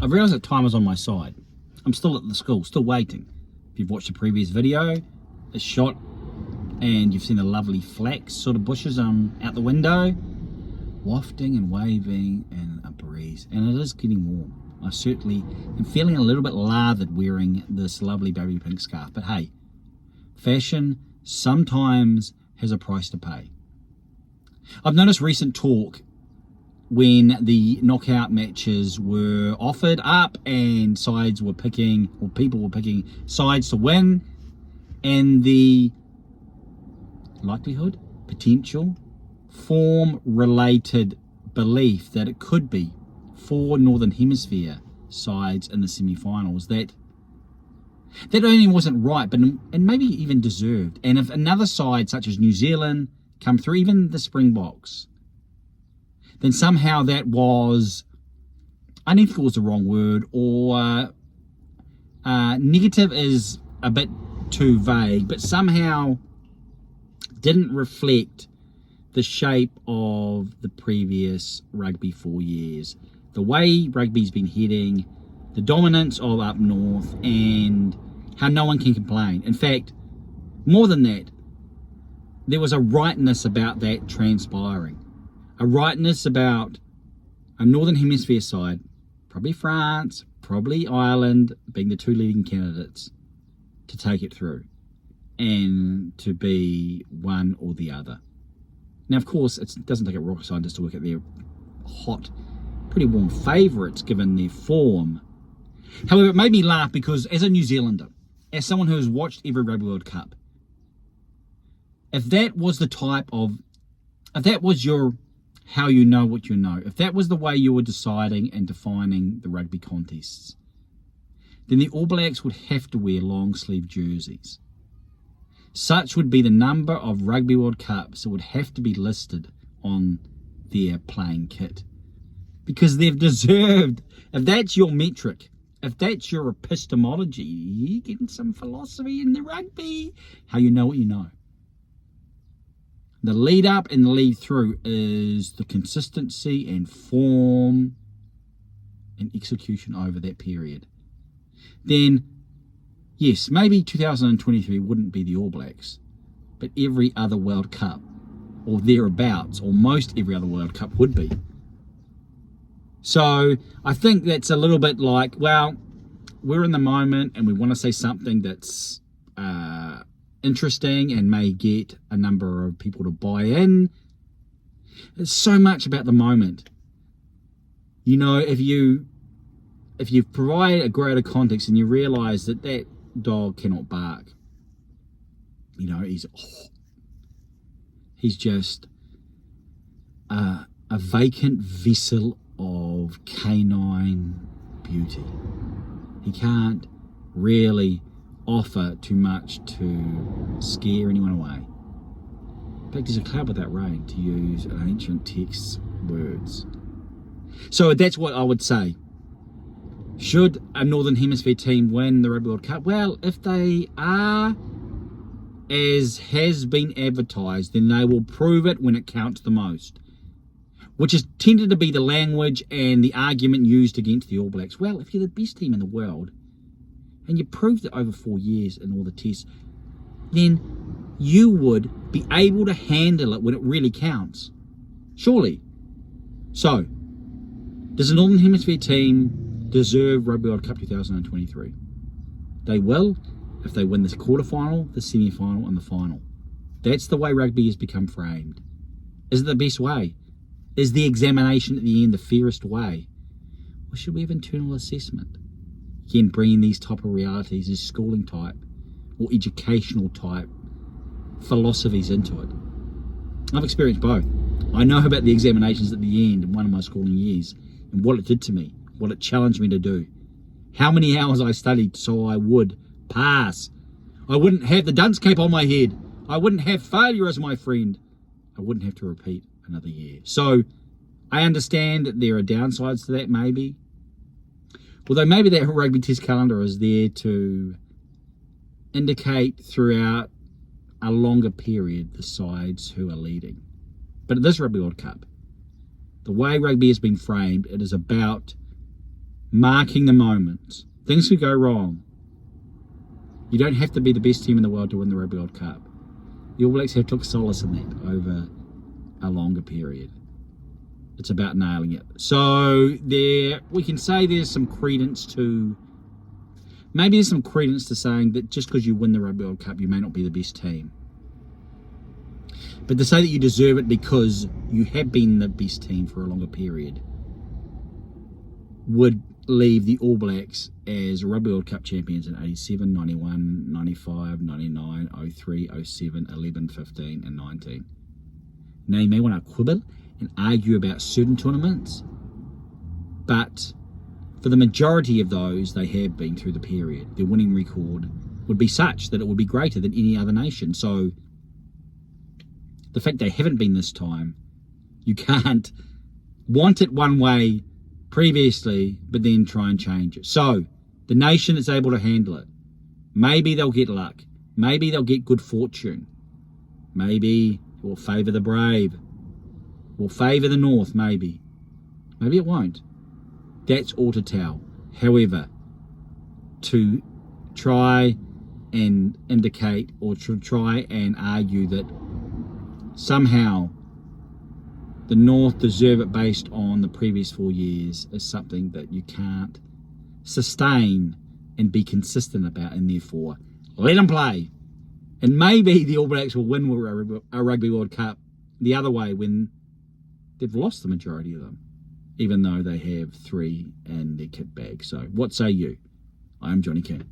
I've realised that time is on my side. I'm still at the school, still waiting. If you've watched the previous video, it's shot and you've seen the lovely flax sort of bushes out the window, wafting and waving in a breeze. And it is getting warm. I certainly am feeling a little bit lathered wearing this lovely baby pink scarf. But hey, fashion sometimes has a price to pay. I've noticed recent talk when the knockout matches were offered up and sides were picking, or people were picking sides to win, and the likelihood, potential, form-related belief that it could be 4 Northern Hemisphere sides in the semi-finals that only wasn't right, but and maybe even deserved. And if another side such as New Zealand come through, even the Springboks, then somehow that was, I don't think it was the wrong word, or negative is a bit too vague, but somehow didn't reflect the shape of the previous rugby 4 years. The way rugby's been heading, the dominance of up north, and how no one can complain. In fact, more than that, there was a rightness about that transpiring. A rightness about a Northern Hemisphere side, probably France, probably Ireland, being the 2 leading candidates to take it through and to be one or the other. Now, of course, it doesn't take a rocket scientist to work at their hot, pretty warm favourites given their form. However, it made me laugh because as a New Zealander, as someone who has watched every Rugby World Cup, if that was the type of, if that was your, how you know what you know, if that was the way you were deciding and defining the rugby contests, then the All Blacks would have to wear long sleeve jerseys. Such would be the number of Rugby World Cups that would have to be listed on their playing kit. Because they've deserved, if that's your metric, if that's your epistemology, you're getting some philosophy in the rugby. How you know what you know. The lead up and the lead through is the consistency and form and execution over that period. Then, yes, maybe 2023 wouldn't be the All Blacks, but every other World Cup, or thereabouts, or most every other World Cup would be. So I think that's a little bit like, well, we're in the moment and we want to say something that's interesting and may get a number of people to buy in. It's so much about the moment. You know, if you provide a greater context and you realize that that dog cannot bark, you know, he's just a vacant vessel of canine beauty. He can't really offer too much to scare anyone away. In fact, he's a cloud without rain, to use an ancient text's words. So that's what I would say. Should a Northern Hemisphere team win the Rugby World Cup? Well, if they are as has been advertised, then they will prove it when it counts the most. Which has tended to be the language and the argument used against the All Blacks. Well, if you're the best team in the world, and you proved it over 4 years in all the tests, then you would be able to handle it when it really counts. Surely. So, does the Northern Hemisphere team deserve Rugby World Cup 2023? They will if they win this quarterfinal, the semi-final, and the final. That's the way rugby has become framed. Is it the best way? Is the examination at the end the fairest way? Or should we have internal assessment? Again, bringing these type of realities as schooling type or educational type philosophies into it. I've experienced both. I know about the examinations at the end in one of my schooling years and what it did to me, what it challenged me to do. How many hours I studied so I would pass. I wouldn't have the dunce cape on my head. I wouldn't have failure as my friend. I wouldn't have to repeat another year. So I understand that there are downsides to that, maybe. Although maybe that rugby test calendar is there to indicate throughout a longer period the sides who are leading. But at this Rugby World Cup, the way rugby has been framed, it is about marking the moment. Things could go wrong. You don't have to be the best team in the world to win the Rugby World Cup. The All Blacks have took solace in that over a longer period. It's about nailing it. So we can say there's some credence to, maybe there's some credence to saying that just because you win the Rugby World Cup, you may not be the best team. But to say that you deserve it because you have been the best team for a longer period would leave the All Blacks as Rugby World Cup champions in 87, 91, 95, 99, 03, 07, 11, 15 and 19. Now you may want to quibble and argue about certain tournaments, but for the majority of those, they have been through the period. Their winning record would be such that it would be greater than any other nation. So the fact they haven't been this time, you can't want it one way previously, but then try and change it. So the nation that's able to handle it, maybe they'll get luck. Maybe they'll get good fortune. Maybe it will favour the brave. Will favour the North, maybe. Maybe it won't. That's all to tell. However, to try and indicate or to try and argue that somehow the North deserve it based on the previous 4 years is something that you can't sustain and be consistent about, and therefore let them play. And maybe the All Blacks will win a Rugby World Cup the other way when they've lost the majority of them, even though they have 3 in their kit bag. So what say you? I'm Johnny King.